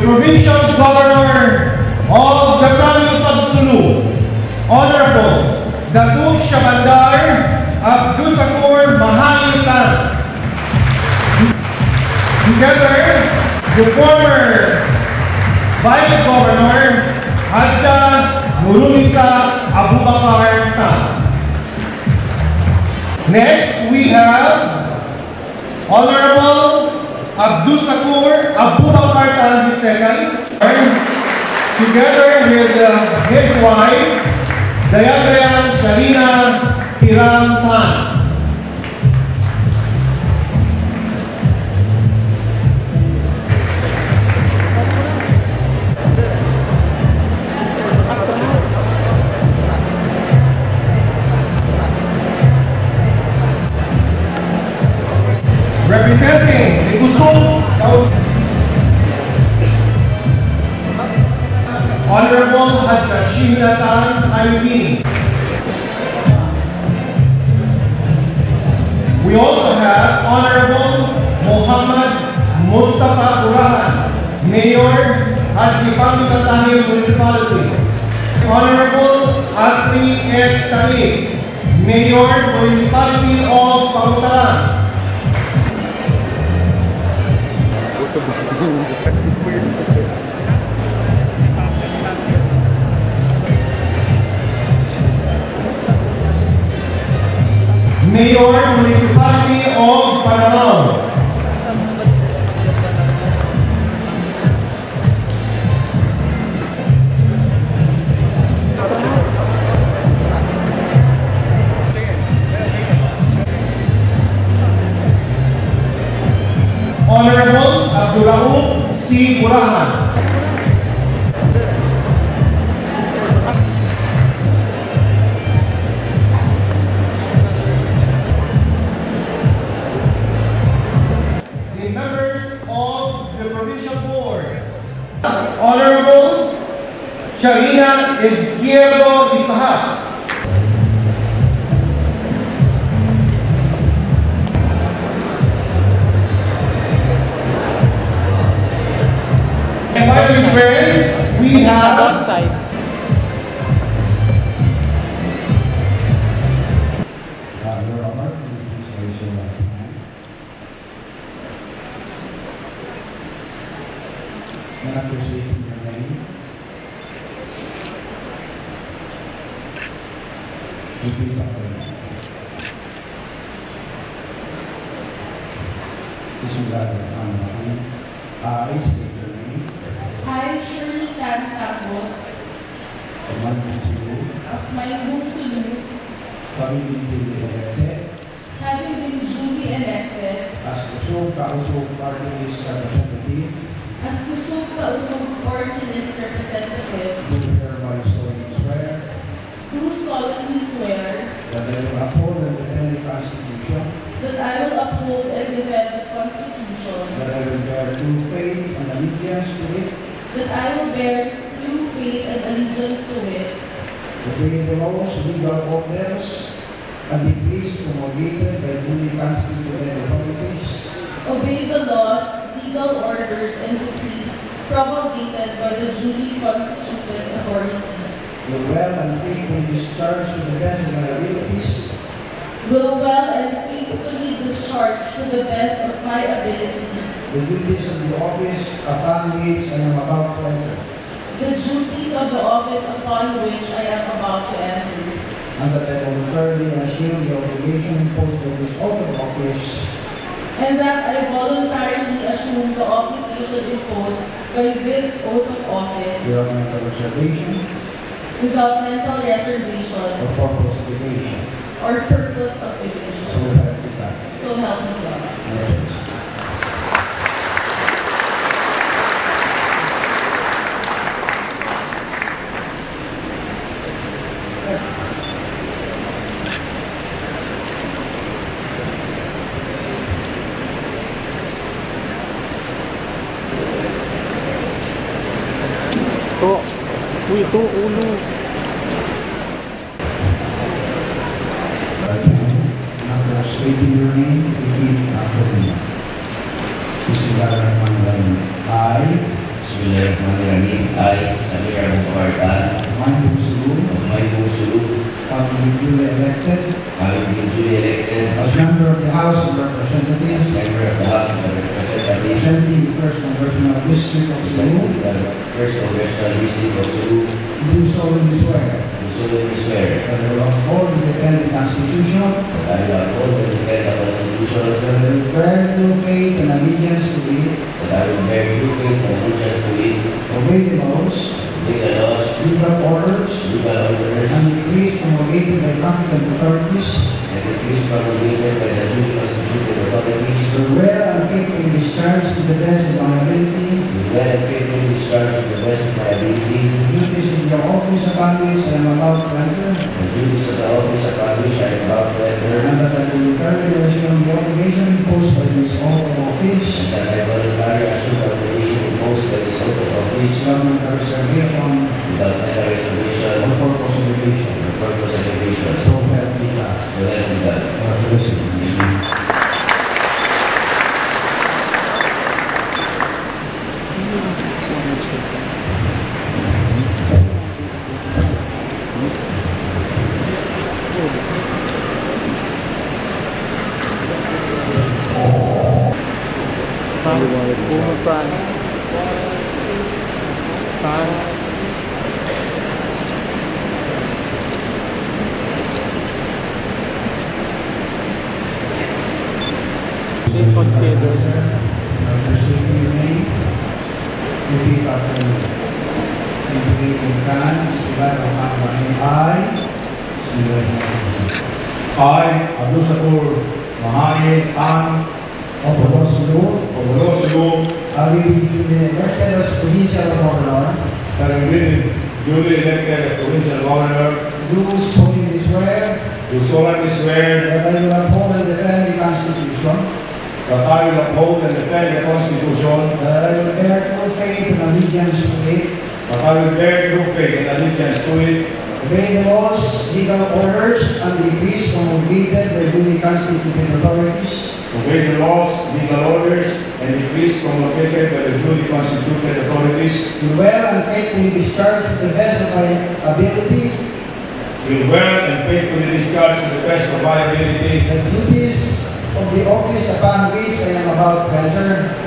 Provincial Governor of the Province of Sulu, Honorable Datuk Syabandar Abdusakur Mahalitan. Together, the former Vice Governor Hadja Nurunisa Abubakar Ta. Next, we have Honorable Abdusakur Abubakar Ta II, together with his wife, Dayagayang Sharina Hiram Tan. Representing the Kusum, Honorable Hadja Tan Ayudini. We also have Honorable Muhammad Mustafa Urahan, Mayor at Tahir Municipality. Honorable Asri S. Talib, Mayor Municipality of Pangutaran. Mayor Municipality of Mindanao. Honorable Abdusakur C. Burahan. The members of the Provincial Board. Honorable Sharina Izquierdo Isahak. And my dear friends, we have Your Honor, please raise your right hand. And after stating your name, repeat after me. Bismillahirrahmanirrahim. I state your name. I, Shirley Tan Tapot, Of my home Sulu, of my home Sulu, having been duly elected having been duly elected as Kusum Kausum Party List Representative, as Kusum Kausum Party List Representative, do hereby solemnly swear do solemnly swear that I will uphold and defend the Constitution, that I will uphold and defend the Constitution, that I will bear true faith and allegiance to it, that I will bear true faith and allegiance to it, obey the laws, legal orders, and be pleased promulgated by duly constituted authorities, obey the laws, legal orders, and decrees promulgated by the duly constituted authorities, will well and faithfully discharge to the best of my abilities will well and faithfully discharge to the best of my ability the duties of the office upon which I am about to enter, the duties of the office upon which I am about to enter, and that I will voluntarily assume the obligation imposed by this oath of office and that I voluntarily assume the obligation imposed by this oath of office without mental reservation without mental reservation or purpose of evasion. or purpose of So evasion. help me God. So help me God. Congratulations. Ito, ulo. Right hand, after stating your name, repeat after me. Bismillahirrahmanirrahim. I Bismillahirrahmanirrahim. I, sa Mayor ng Kawartaan, Sulu, having been duly elected as as member of the House of Representatives, member of the House of Representatives, representing the First Congressional District of Sulu, the First Congressional District of Sulu, do solemnly swear do solemnly swear that I will uphold and defend the Constitution, that I will uphold and defend the Constitution, that I will bear true faith and allegiance to it, that I will bear true faith and allegiance to it, obey the laws, legal orders, and decrees promulgated by competent authorities, and decrees promulgated by the duly constituted authorities, will well and faithfully discharge to the best of my ability will well and faithfully discharge to the best of my ability the duties of the office upon which I am about to enter, the duties of the office upon which I am about to enter, and that I will entirely assume the obligation imposed by this oath of office and that I voluntarily assume the obligation imposed by this oath of office without mental reservation without mental reservation or purpose of evasion. or purpose of evasion. So help me God. So help me God. Congratulations. France. Please consider. Repeat after me. I, Abdusakur, Mahail, An, Sulu, having been duly elected as provincial governor, having been duly elected as provincial governor, do solemnly swear do solemnly swear that I will uphold and defend the Constitution, that I will uphold and defend the Constitution, that I will bear true faith and allegiance to it, that I will bear true faith and allegiance to it, obey the laws, legal orders, and decrees promulgated by duly constituted authorities, obey the laws, legal orders, and decrees promulgated by the duly constituted authorities, will well and faithfully discharge to the best of my ability will well and faithfully discharge to the best of my ability the duties of the office upon which I am about to enter,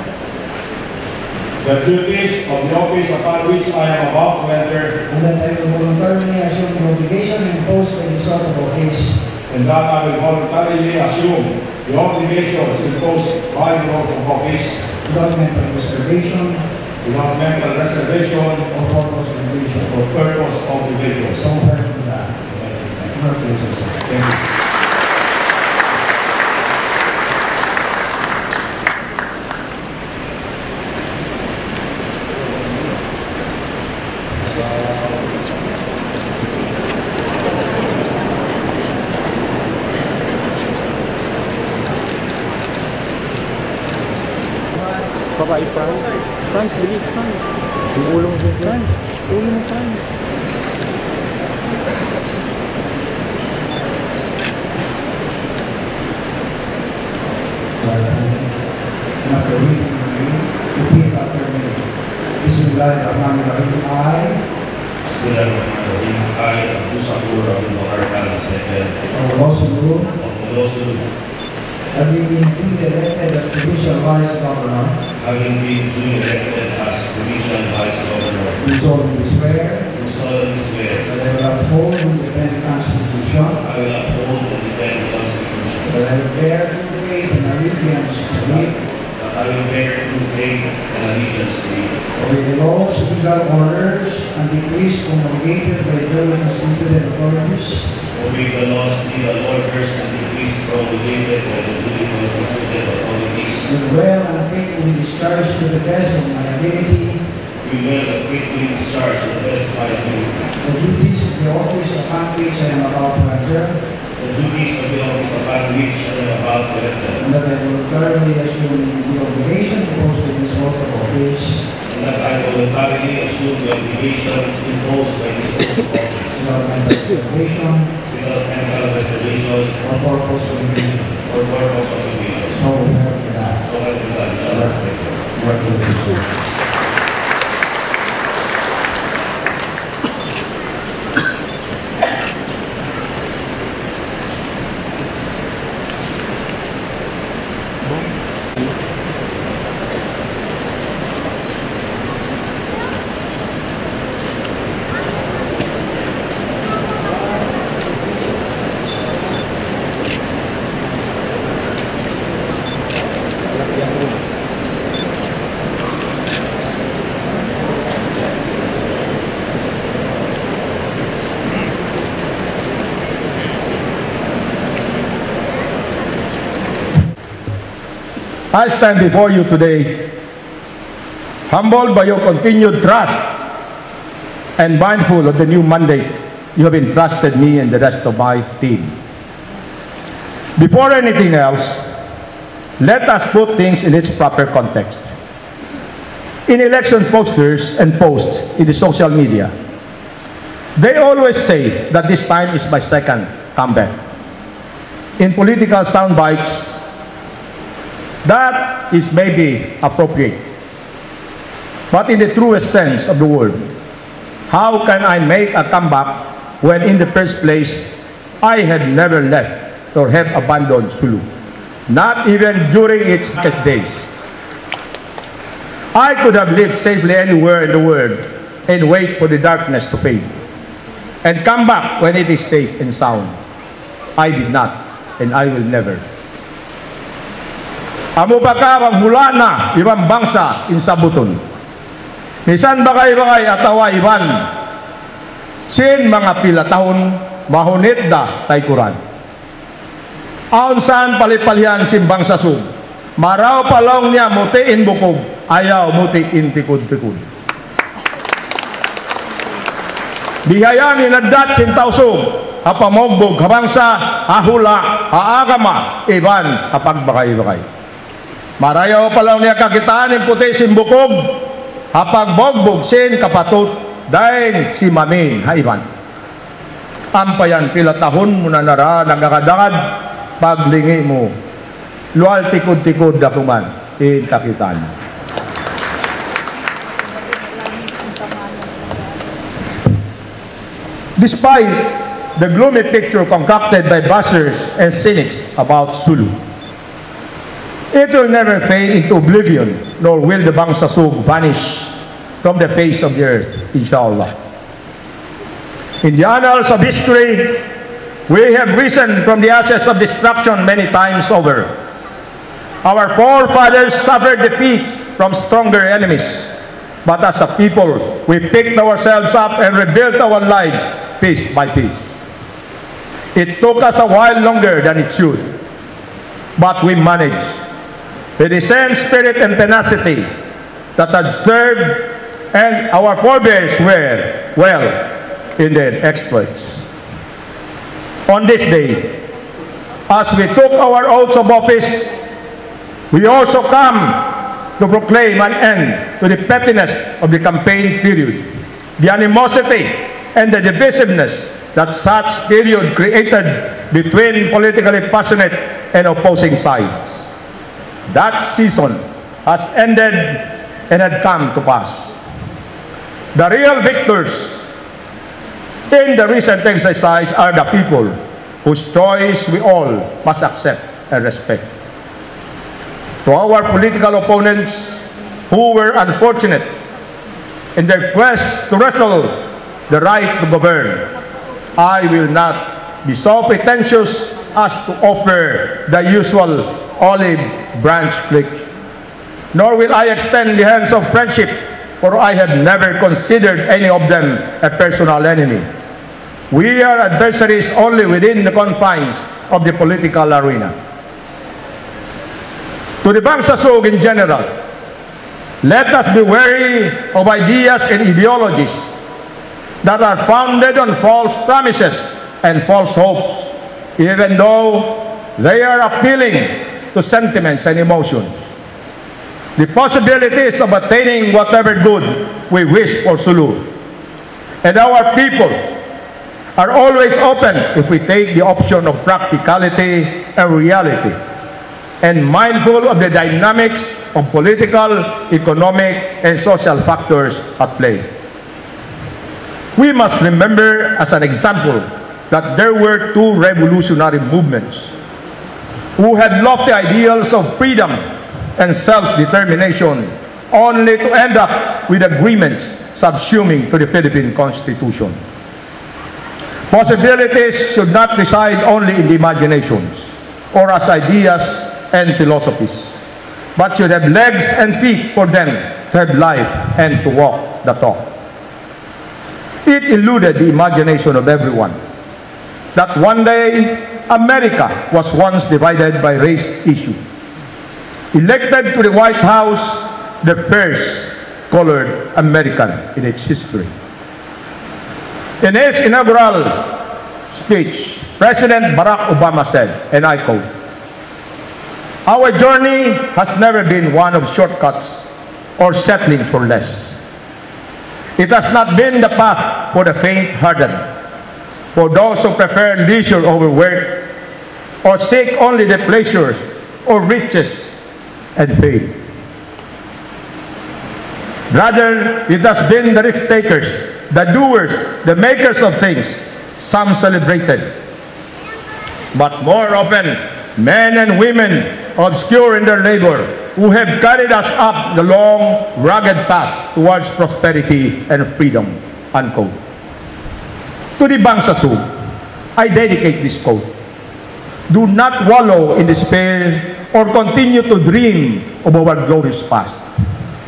the duties of the office upon which I am about to enter, and that I will voluntarily assume the obligation imposed by the sort of office and that I will voluntarily assume the obligations imposed by the oath of office without mental reservation without mental reservation or purpose of evasion. or purpose of evasion. So help me God. Congratulations. Thank you. Baba, France. France, bilis, France. Yung ulo mo, France. Ulo mo, France. Repeat after me. Bismillahirrahmanirrahim. Bismillahirrahmanirrahim. I, Abdusakur of Inauguration second Sulu, of Sulu, having been duly elected as provincial vice governor, having been duly elected as provincial vice governor, do solemnly swear do solemnly swear that I will uphold and defend the Constitution, I will uphold and defend the Constitution, that I will bear true faith and allegiance to it, that I will bear true faith and allegiance to it, obey the laws, legal orders, and decrees promulgated by duly constituted authorities, obey the laws, legal orders, and decrees promulgated by the duly constituted authorities, will well and faithfully discharge to the best of my ability we will and faithfully discharge to the best of my ability the duties of the office upon which I am about to enter, the duties of the office upon which I am about to enter, and that I will thoroughly assume the obligation imposed by this oath of office and that I voluntarily assume the obligation imposed by this oath of office without mental reservation without mental reservation or purpose of evasion. or purpose of evasion. So help me God. So help me God, inshallah. Thank you. Congratulations. I stand before you today, humbled by your continued trust and mindful of the new mandate you have entrusted me and the rest of my team. Before anything else, let us put things in its proper context. In election posters and posts in the social media, they always say that this time is my second comeback. In political sound bites, that is maybe appropriate. But in the truest sense of the word, how can I make a comeback when in the first place, I had never left or have abandoned Sulu, not even during its darkest days. I could have lived safely anywhere in the world and wait for the darkness to fade and come back when it is safe and sound. I did not, and I will never. Amo ba ka maghula na ibang bangsa insabuton? Misan bagay-bagay atawa iban, sin mga pila taon mahunit da taykuran. Aon saan palit-palihan simbang sa sub, maraw palong niya mutiin bukog, ayaw mutiin tikod-tikod. Bihayan inadat sintaw sub, apamogbog habangsa, ahula, aagama, iban kapag bagay-bagay. Marayaw palong niya kakitaan yung puti simbukog, hapag bogbog sin kapatut, dahil si mamin haiban. Ampayan pila tahon mo na nara nagakadangad, paglingi mo, lual tikod-tikod na kuman, kakitaan. Despite the gloomy picture concocted by bashers and cynics about Sulu, it will never fade into oblivion, nor will the Bangsasug vanish from the face of the earth, inshallah. In the annals of history, we have risen from the ashes of destruction many times over. Our forefathers suffered defeats from stronger enemies, but as a people, we picked ourselves up and rebuilt our lives piece by piece. It took us a while longer than it should, but we managed. With the same spirit and tenacity that had served, and our forebears were, well, in their exploits. On this day, as we took our oaths of office, we also come to proclaim an end to the pettiness of the campaign period, the animosity and the divisiveness that such period created between politically passionate and opposing sides. That season has ended and had come to pass. The real victors in the recent exercise are the people whose choice we all must accept and respect. To our political opponents who were unfortunate in their quest to wrestle the right to govern, I will not be so pretentious as to offer the usual olive branch flick, nor will I extend the hands of friendship, for I have never considered any of them a personal enemy. We are adversaries only within the confines of the political arena. To the Bangsasug in general, let us be wary of ideas and ideologies that are founded on false promises and false hopes, even though they are appealing to sentiments and emotions. The possibilities of attaining whatever good we wish for Sulu and our people are always open if we take the option of practicality and reality, and mindful of the dynamics of political, economic, and social factors at play. We must remember as an example that there were two revolutionary movements who had lofty ideals of freedom and self-determination, only to end up with agreements subsuming to the Philippine Constitution. Possibilities should not reside only in the imaginations or as ideas and philosophies, but should have legs and feet for them to have life and to walk the talk. It eluded the imagination of everyone that one day America was once divided by race issue. elected to the White House, the first colored American in its history. In his inaugural speech, President Barack Obama said, and I quote, "Our journey has never been one of shortcuts or settling for less. It has not been the path for the faint-hearted, for those who prefer leisure over work, or seek only the pleasures or riches and fame. Rather, it has been the risk-takers, the doers, the makers of things, some celebrated, but more often, men and women obscure in their labor, who have carried us up the long, rugged path towards prosperity and freedom." Unquote. To the Bangsasug, I dedicate this quote. Do not wallow in despair or continue to dream of our glorious past.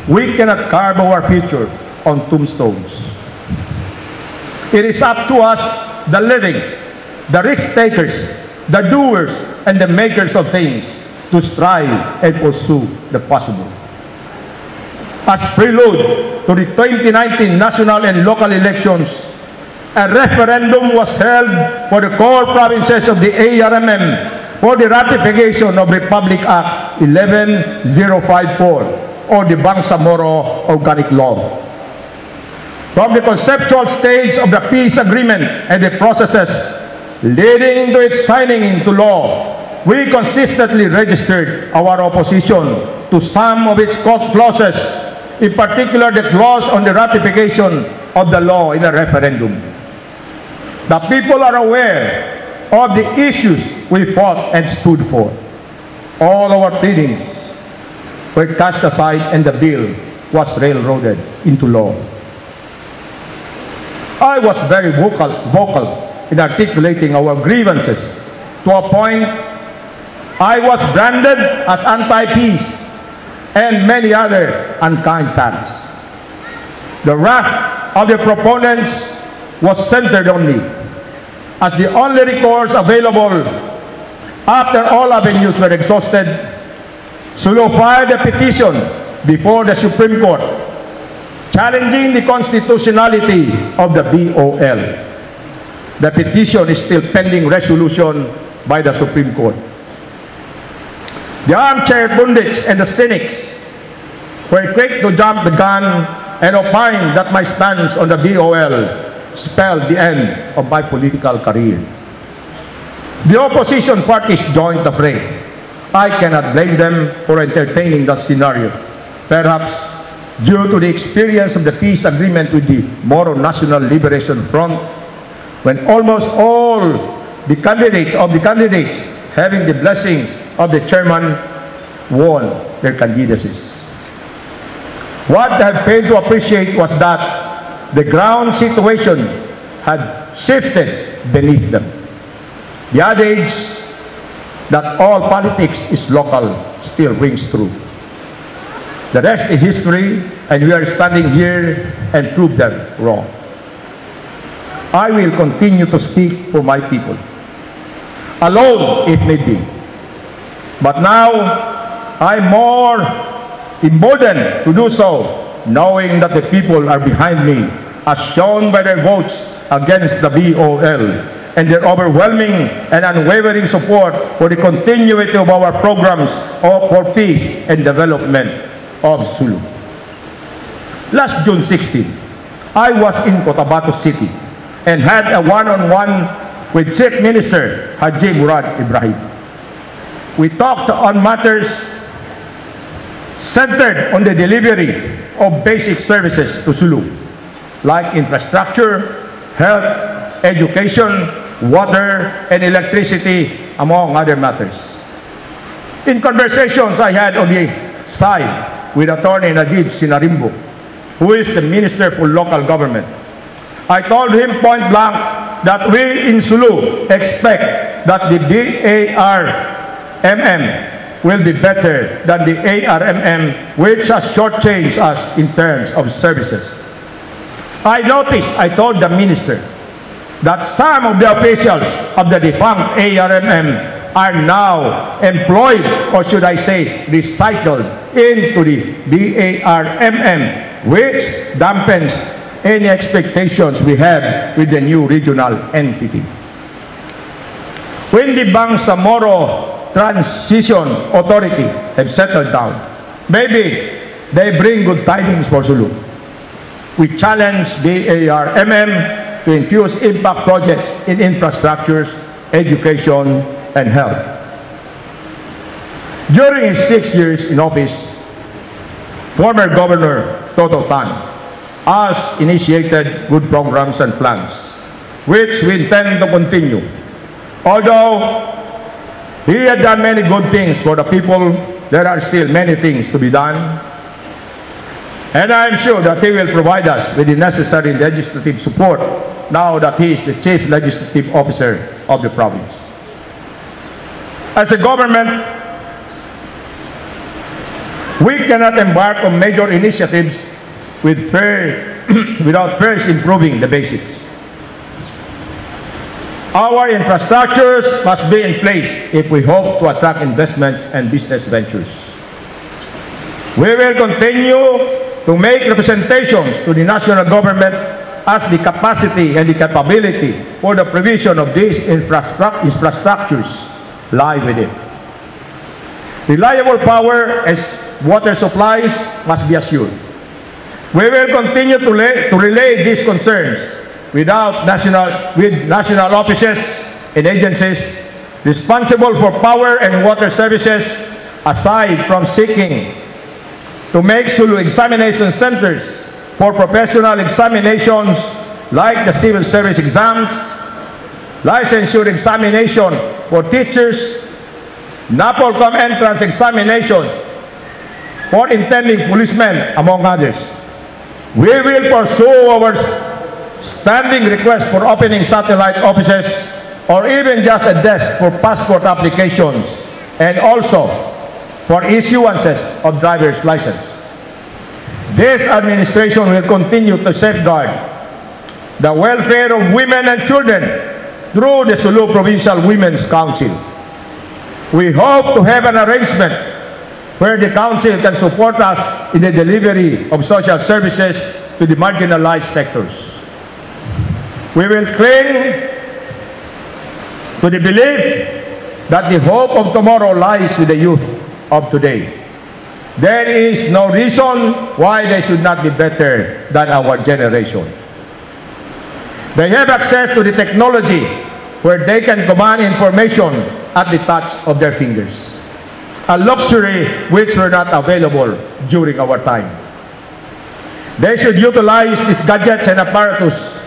We cannot carve our future on tombstones. It is up to us, the living, the risk-takers, the doers, and the makers of things, to strive and pursue the possible. As prelude to the 2019 national and local elections, a referendum was held for the core provinces of the ARMM for the ratification of Republic Act 11054, or the Bangsamoro Organic Law. From the conceptual stage of the peace agreement and the processes leading to its signing into law, we consistently registered our opposition to some of its clauses, in particular the clause on the ratification of the law in a referendum. The people are aware of the issues we fought and stood for. All our pleadings were cast aside and the bill was railroaded into law. I was very vocal in articulating our grievances, to a point I was branded as anti-peace and many other unkind tags. The wrath of the proponents was centered on me, as the only recourse available after all avenues were exhausted. Sulu filed a petition before the Supreme Court challenging the constitutionality of the BOL. The petition is still pending resolution by the Supreme Court. The armchair pundits and the cynics were quick to jump the gun and opine that my stance on the BOL spelled the end of my political career. The opposition parties joined the fray. I cannot blame them for entertaining that scenario, perhaps due to the experience of the peace agreement with the Moro National Liberation Front, when almost all the candidates having the blessings of the chairman won their candidacies. What I have failed to appreciate was that the ground situation had shifted beneath them. The adage that all politics is local still rings true. The rest is history, and we are standing here and prove them wrong. I will continue to speak for my people, alone if need be. But now, I'm more emboldened to do so, knowing that the people are behind me, as shown by their votes against the BOL, and their overwhelming and unwavering support for the continuity of our programs for peace and development of Sulu. Last June 16, I was in Cotabato City and had a one-on-one with Chief Minister Haji Murad Ibrahim. We talked on matters centered on the delivery of basic services to Sulu, like infrastructure, health, education, water, and electricity, among other matters. In conversations I had on the side with Attorney Najib Sinarimbo, who is the Minister for Local Government, I told him point blank that we in Sulu expect that the BARMM will be better than the ARMM, which has shortchanged us in terms of services. I told the Minister, that some of the officials of the defunct ARMM are now employed, or should I say, recycled into the BARMM, which dampens any expectations we have with the new regional entity. When the Bangsamoro Transition Authority have settled down, maybe they bring good tidings for Sulu. We challenge BARMM to infuse impact projects in infrastructures, education, and health. During his 6 years in office, former Governor Toto Tan has initiated good programs and plans, which we intend to continue. Although he had done many good things for the people, there are still many things to be done. And I am sure that he will provide us with the necessary legislative support now that he is the Chief Legislative Officer of the province. As a government, we cannot embark on major initiatives without first improving the basics. Our infrastructures must be in place if we hope to attract investments and business ventures. We will continue to make representations to the national government as the capacity and the capability for the provision of these infrastructures lie with it. Reliable power and water supplies must be assured. We will continue to relay these concerns with national offices and agencies responsible for power and water services, aside from seeking to make Sulu examination centers for professional examinations like the civil service exams, licensure examination for teachers, NAPOLCOM entrance examination for intending policemen, among others. We will pursue our standing request for opening satellite offices or even just a desk for passport applications and also for issuances of driver's license. This administration will continue to safeguard the welfare of women and children through the Sulu Provincial Women's Council. We hope to have an arrangement where the Council can support us in the delivery of social services to the marginalized sectors. We will cling to the belief that the hope of tomorrow lies with the youth of today. There is no reason why they should not be better than our generation. They have access to the technology where they can command information at the touch of their fingers, a luxury which were not available during our time. They should utilize these gadgets and apparatus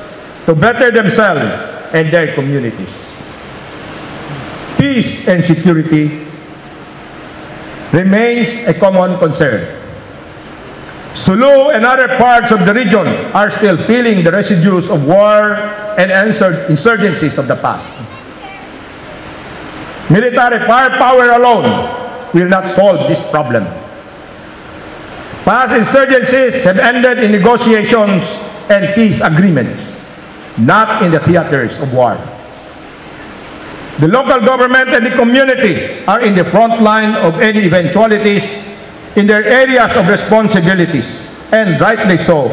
to better themselves and their communities. Peace and security remains a common concern. Sulu and other parts of the region are still feeling the residues of war and insurgencies of the past. Military firepower alone will not solve this problem. Past insurgencies have ended in negotiations and peace agreements, not in the theaters of war. The local government and the community are in the front line of any eventualities in their areas of responsibilities, and rightly so.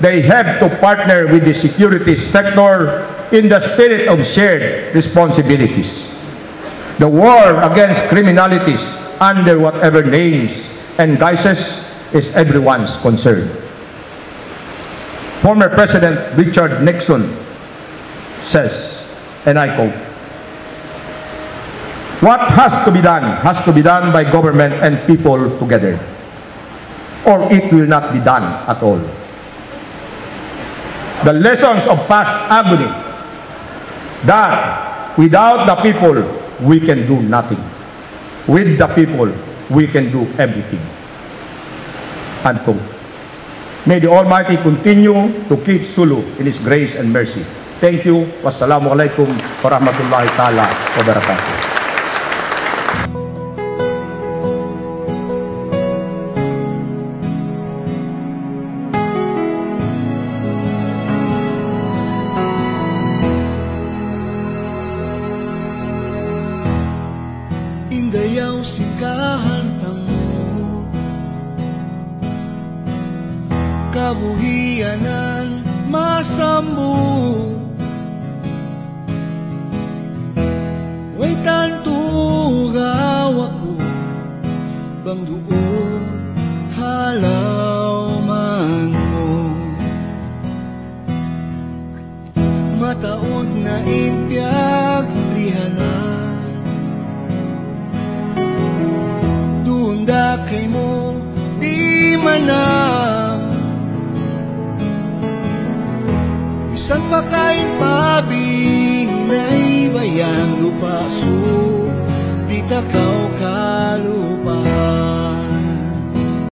They have to partner with the security sector in the spirit of shared responsibilities. The war against criminalities, under whatever names and guises, is everyone's concern. Former President Richard Nixon says, and I quote, "What has to be done by government and people together, or it will not be done at all." The lessons of past agony, that without the people, we can do nothing. With the people, we can do everything. Unquote. May the Almighty continue to keep Sulu in His grace and mercy. Thank you. Wassalamualaikum warahmatullahi ta'ala wabarakatuh. ang doon halauman mo. Mataod na impyag lihanan, tunda kay mo di manang. Isang pakain pabing na ibayang lupaso, di takaw kalupa.